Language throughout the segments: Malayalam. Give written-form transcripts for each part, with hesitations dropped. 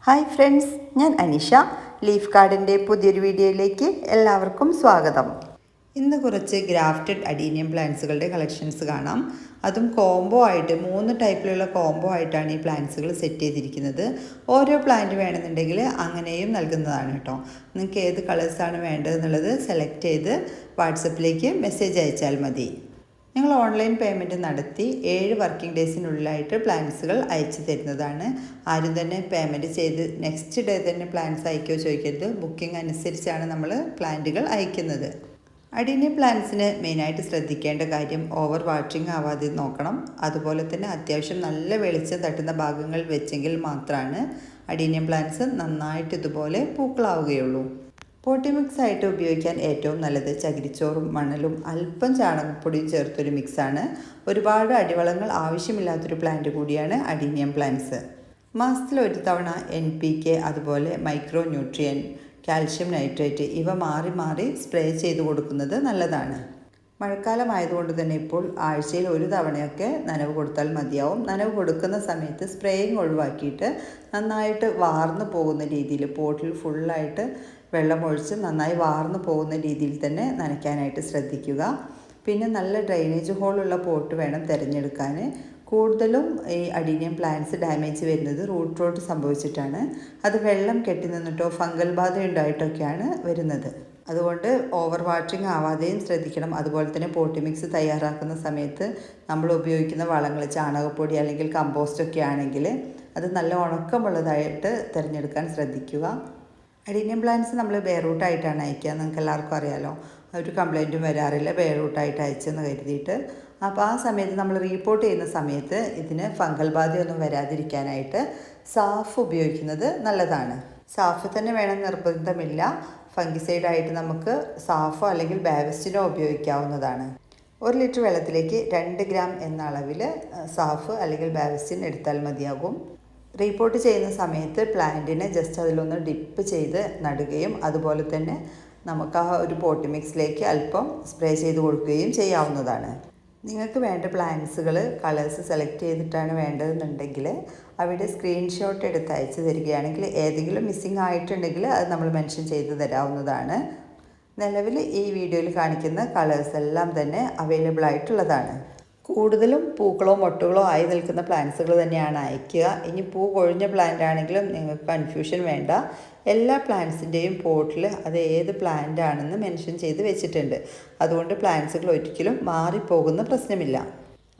ഹായ് ഫ്രണ്ട്സ്, ഞാൻ അനിഷ. ലീഫ് ഗാർഡൻ്റെ പുതിയൊരു വീഡിയോയിലേക്ക് എല്ലാവർക്കും സ്വാഗതം. ഇന്ന് കുറച്ച് ഗ്രാഫ്റ്റഡ് അഡീനിയം പ്ലാന്റ്സുകളുടെ കളക്ഷൻസ് കാണാം. അതും കോംബോ ആയിട്ട് 3 ടൈപ്പിലുള്ള കോംബോ ആയിട്ടാണ് ഈ പ്ലാന്റ്സുകൾ സെറ്റ് ചെയ്തിരിക്കുന്നത്. ഓരോ പ്ലാന്റ് വേണമെന്നുണ്ടെങ്കിൽ അങ്ങനെയും നൽകുന്നതാണ് കേട്ടോ. നിങ്ങൾക്ക് ഏത് കളേഴ്സാണ് വേണ്ടതെന്നുള്ളത് സെലക്ട് ചെയ്ത് വാട്സപ്പിലേക്ക് മെസ്സേജ് അയച്ചാൽ മതി. ഞങ്ങൾ ഓൺലൈൻ പേയ്മെൻറ്റ് നടത്തി 7 വർക്കിംഗ് ഡേയ്സിനുള്ളിലായിട്ട് പ്ലാൻസുകൾ അയച്ചു തരുന്നതാണ്. ആരും തന്നെ പേയ്മെൻറ്റ് ചെയ്ത് നെക്സ്റ്റ് ഡേ തന്നെ പ്ലാൻസ് അയക്കുമോ ചോദിക്കരുത്. ബുക്കിംഗ് അനുസരിച്ചാണ് നമ്മൾ പ്ലാന്റുകൾ അയക്കുന്നത്. അഡീനിയം പ്ലാന്റ്സിന് മെയിനായിട്ട് ശ്രദ്ധിക്കേണ്ട കാര്യം ഓവർ വാട്ടറിങ് ആവാതെ നോക്കണം. അതുപോലെ തന്നെ അത്യാവശ്യം നല്ല വെളിച്ചം തട്ടുന്ന ഭാഗങ്ങൾ വെച്ചെങ്കിൽ മാത്രമാണ് അഡീനിയം പ്ലാന്റ്സ് നന്നായിട്ട് ഇതുപോലെ പൂക്കളാവുകയുള്ളൂ. പോട്ടി മിക്സ് ആയിട്ട് ഉപയോഗിക്കാൻ ഏറ്റവും നല്ലത് ചകിരിച്ചോറും മണലും അല്പം ചാണകപ്പൊടിയും ചേർത്തൊരു മിക്സാണ്. ഒരുപാട് അടിവളങ്ങൾ ആവശ്യമില്ലാത്തൊരു പ്ലാന്റ് കൂടിയാണ് അഡീനിയം പ്ലാന്റ്സ്. മാസത്തിൽ ഒരു തവണ NPK, അതുപോലെ മൈക്രോ ന്യൂട്രിയൻ, കാൽഷ്യം നൈട്രേറ്റ് ഇവ മാറി മാറി സ്പ്രേ ചെയ്ത് കൊടുക്കുന്നത് നല്ലതാണ്. മഴക്കാലമായതുകൊണ്ട് തന്നെ ഇപ്പോൾ ആഴ്ചയിൽ ഒരു തവണയൊക്കെ നനവ് കൊടുത്താൽ മതിയാവും. നനവ് കൊടുക്കുന്ന സമയത്ത് സ്പ്രേയിങ് ഒഴിവാക്കിയിട്ട് നന്നായിട്ട് വാർന്നു പോകുന്ന രീതിയിൽ പോട്ടിൽ ഫുള്ളായിട്ട് വെള്ളമൊഴിച്ച് നന്നായി വാർന്നു പോകുന്ന രീതിയിൽ തന്നെ നനയ്ക്കാനായിട്ട് ശ്രദ്ധിക്കുക. പിന്നെ നല്ല ഡ്രെയിനേജ് ഹോളുള്ള പോട്ട് വേണം തിരഞ്ഞെടുക്കാൻ. കൂടുതലും ഈ അഡീനിയം പ്ലാന്റ്സ് ഡാമേജ് വരുന്നത് റൂട്ട് റോട്ട് സംഭവിച്ചിട്ടാണ്. അത് വെള്ളം കെട്ടി നിന്നിട്ടോ ഫംഗൽ ബാധ ഉണ്ടായിട്ടൊക്കെയാണ് വരുന്നത്. അതുകൊണ്ട് ഓവർ വാട്ടറിങ് ആവാതെയും ശ്രദ്ധിക്കണം. അതുപോലെ തന്നെ പോട്ടി മിക്സ് തയ്യാറാക്കുന്ന സമയത്ത് നമ്മൾ ഉപയോഗിക്കുന്ന വളങ്ങൾ ചാണകപ്പൊടി അല്ലെങ്കിൽ കമ്പോസ്റ്റൊക്കെ ആണെങ്കിൽ അത് നല്ല ഉണക്കമുള്ളതായിട്ട് തിരഞ്ഞെടുക്കാൻ ശ്രദ്ധിക്കുക. അഡീനിയം പ്ലാന്റ്സ് നമ്മൾ ബെയർറൂട്ടായിട്ടാണ് അയക്കുക. നിങ്ങൾക്ക് എല്ലാവർക്കും അറിയാമല്ലോ. ഒരു കംപ്ലൈൻറ്റും വരാറില്ല ബെയർറൂട്ടായിട്ട് അയച്ചെന്ന് കരുതിയിട്ട്. അപ്പോൾ ആ സമയത്ത് നമ്മൾ റീപോർട്ട് ചെയ്യുന്ന സമയത്ത് ഇതിന് ഫംഗൽ ബാധയൊന്നും വരാതിരിക്കാനായിട്ട് സാഫ് ഉപയോഗിക്കുന്നത് നല്ലതാണ്. സാഫ് തന്നെ വേണം നിർബന്ധമില്ല. ഫംഗിസൈഡായിട്ട് നമുക്ക് സാഫോ അല്ലെങ്കിൽ ബാവസ്റ്റിനോ ഉപയോഗിക്കാവുന്നതാണ്. 1 ലിറ്റർ വെള്ളത്തിലേക്ക് 2 ഗ്രാം എന്ന അളവിൽ സാഫ് അല്ലെങ്കിൽ ബാവസ്റ്റിൻ എടുത്താൽ മതിയാകും. റീപോർട്ട് ചെയ്യുന്ന സമയത്ത് പ്ലാന്റിനെ ജസ്റ്റ് അതിലൊന്ന് ഡിപ്പ് ചെയ്ത് നടുകയും അതുപോലെ തന്നെ നമുക്ക് ആ ഒരു പോട്ടി മിക്സിലേക്ക് അല്പം സ്പ്രേ ചെയ്ത് കൊടുക്കുകയും ചെയ്യാവുന്നതാണ്. നിങ്ങൾക്ക് വേണ്ട പ്ലാന്റ്സുകൾ കളേഴ്സ് സെലക്ട് ചെയ്തിട്ടാണ് വേണ്ടതെന്നുണ്ടെങ്കിൽ അവിടെ സ്ക്രീൻഷോട്ട് എടുത്ത് അയച്ചു തരികയാണെങ്കിൽ ഏതെങ്കിലും മിസ്സിങ് ആയിട്ടുണ്ടെങ്കിൽ അത് നമ്മൾ മെൻഷൻ ചെയ്ത് തരാവുന്നതാണ്. നിലവിൽ ഈ വീഡിയോയിൽ കാണിക്കുന്ന കളേഴ്സ് എല്ലാം തന്നെ അവൈലബിൾ ആയിട്ടുള്ളതാണ്. കൂടുതലും പൂക്കളോ മൊട്ടുകളോ ആയി നിൽക്കുന്ന പ്ലാന്റ്സുകൾ തന്നെയാണ് അയക്കുക. ഇനി പൂ കൊഴിഞ്ഞ പ്ലാന്റ് ആണെങ്കിലും നിങ്ങൾക്ക് കൺഫ്യൂഷൻ വേണ്ട. എല്ലാ പ്ലാന്റ്സിൻ്റെയും പോട്ടിൽ അത് ഏത് പ്ലാന്റ് ആണെന്ന് മെൻഷൻ ചെയ്ത് വെച്ചിട്ടുണ്ട്. അതുകൊണ്ട് പ്ലാന്റ്സുകൾ ഒരിക്കലും മാറിപ്പോകുന്ന പ്രശ്നമില്ല.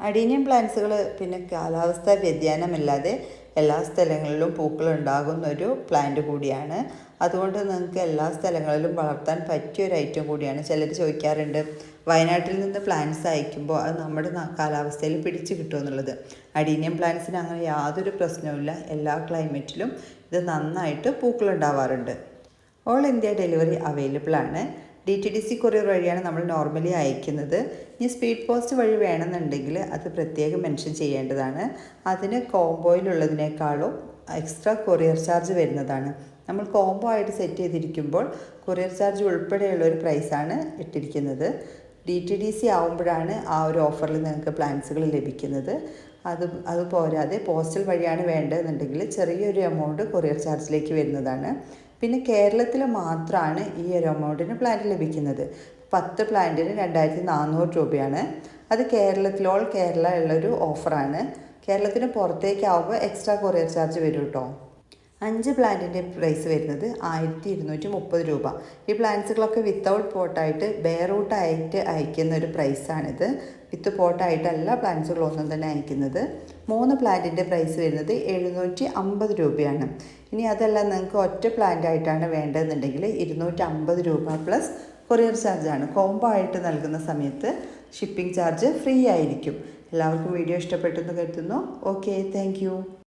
അഡീനിയം പ്ലാന്റ്സുകൾ പിന്നെ കാലാവസ്ഥാ വ്യതിയാനമില്ലാതെ എല്ലാ സ്ഥലങ്ങളിലും പൂക്കൾ ഉണ്ടാകുന്ന ഒരു പ്ലാന്റ് കൂടിയാണ്. അതുകൊണ്ട് നിങ്ങൾക്ക് എല്ലാ സ്ഥലങ്ങളിലും വളർത്താൻ പറ്റിയ ഒരു ഐറ്റം കൂടിയാണ്. ചിലർ ചോദിക്കാറുണ്ട് വയനാട്ടിൽ നിന്ന് പ്ലാന്റ്സ് അയക്കുമ്പോൾ അത് നമ്മുടെ കാലാവസ്ഥയിൽ പിടിച്ചു കിട്ടുമെന്നുള്ളത്. അഡീനിയം പ്ലാന്റ്സിന് അങ്ങനെ യാതൊരു പ്രശ്നവുമില്ല. എല്ലാ ക്ലൈമറ്റിലും ഇത് നന്നായിട്ട് പൂക്കളുണ്ടാവാറുണ്ട്. ഓൾ ഇന്ത്യ ഡെലിവറി അവൈലബിൾ ആണ്. DTDC കൊറിയർ വഴിയാണ് നമ്മൾ നോർമലി അയക്കുന്നത്. ഇനി സ്പീഡ് പോസ്റ്റ് വഴി വേണമെന്നുണ്ടെങ്കിൽ അത് പ്രത്യേകം മെൻഷൻ ചെയ്യേണ്ടതാണ്. അതിന് കോംബോയിലുള്ളതിനേക്കാളും എക്സ്ട്രാ കൊറിയർ ചാർജ് വരുന്നതാണ്. നമ്മൾ കോംബോ ആയിട്ട് സെറ്റ് ചെയ്തിരിക്കുമ്പോൾ കൊറിയർ ചാർജ് ഉൾപ്പെടെയുള്ള ഒരു പ്രൈസാണ് ഇട്ടിരിക്കുന്നത്. DTDC ആവുമ്പോഴാണ് ആ ഒരു ഓഫറിൽ നിങ്ങൾക്ക് പ്ലാന്റ്സുകൾ ലഭിക്കുന്നത്. അത് പോരാതെ പോസ്റ്റൽ വഴിയാണ് വേണ്ടതെന്നുണ്ടെങ്കിൽ ചെറിയൊരു എമൗണ്ട് കൊറിയർ ചാർജിലേക്ക് വരുന്നതാണ്. പിന്നെ കേരളത്തിൽ മാത്രമാണ് ഈ ഒരു എമൗണ്ടിന് പ്ലാന്റ് ലഭിക്കുന്നത്. 10 പ്ലാന്റിന് 2400 രൂപയാണ്. അത് കേരളത്തിൽ ഓൾ കേരള ഉള്ളൊരു ഓഫറാണ്. കേരളത്തിന് പുറത്തേക്കാവുമ്പോൾ എക്സ്ട്രാ കൊറിയർ ചാർജ് വരും കേട്ടോ. 5 പ്ലാന്റിൻ്റെ പ്രൈസ് വരുന്നത് 1230 രൂപ. ഈ പ്ലാന്റ്സുകളൊക്കെ വിത്തൗട്ട് പോട്ടായിട്ട് ബെയർറൂട്ടായിട്ട് അയക്കുന്ന ഒരു പ്രൈസാണിത്. വിത്ത് പോട്ടായിട്ടല്ല പ്ലാന്റ്സുകളൊന്നും തന്നെ അയക്കുന്നത്. 3 പ്ലാന്റിൻ്റെ പ്രൈസ് വരുന്നത് 750 രൂപയാണ്. ഇനി അതല്ല നിങ്ങൾക്ക് ഒറ്റ പ്ലാന്റ് ആയിട്ടാണ് വേണ്ടതെന്നുണ്ടെങ്കിൽ 250 രൂപ പ്ലസ് കൊറിയർ ചാർജാണ്. കോംബോ ആയിട്ട് നൽകുന്ന സമയത്ത് ഷിപ്പിംഗ് ചാർജ് ഫ്രീ ആയിരിക്കും. എല്ലാവർക്കും വീഡിയോ ഇഷ്ടപ്പെട്ടെന്ന് കരുതുന്നു. Okay, thank you.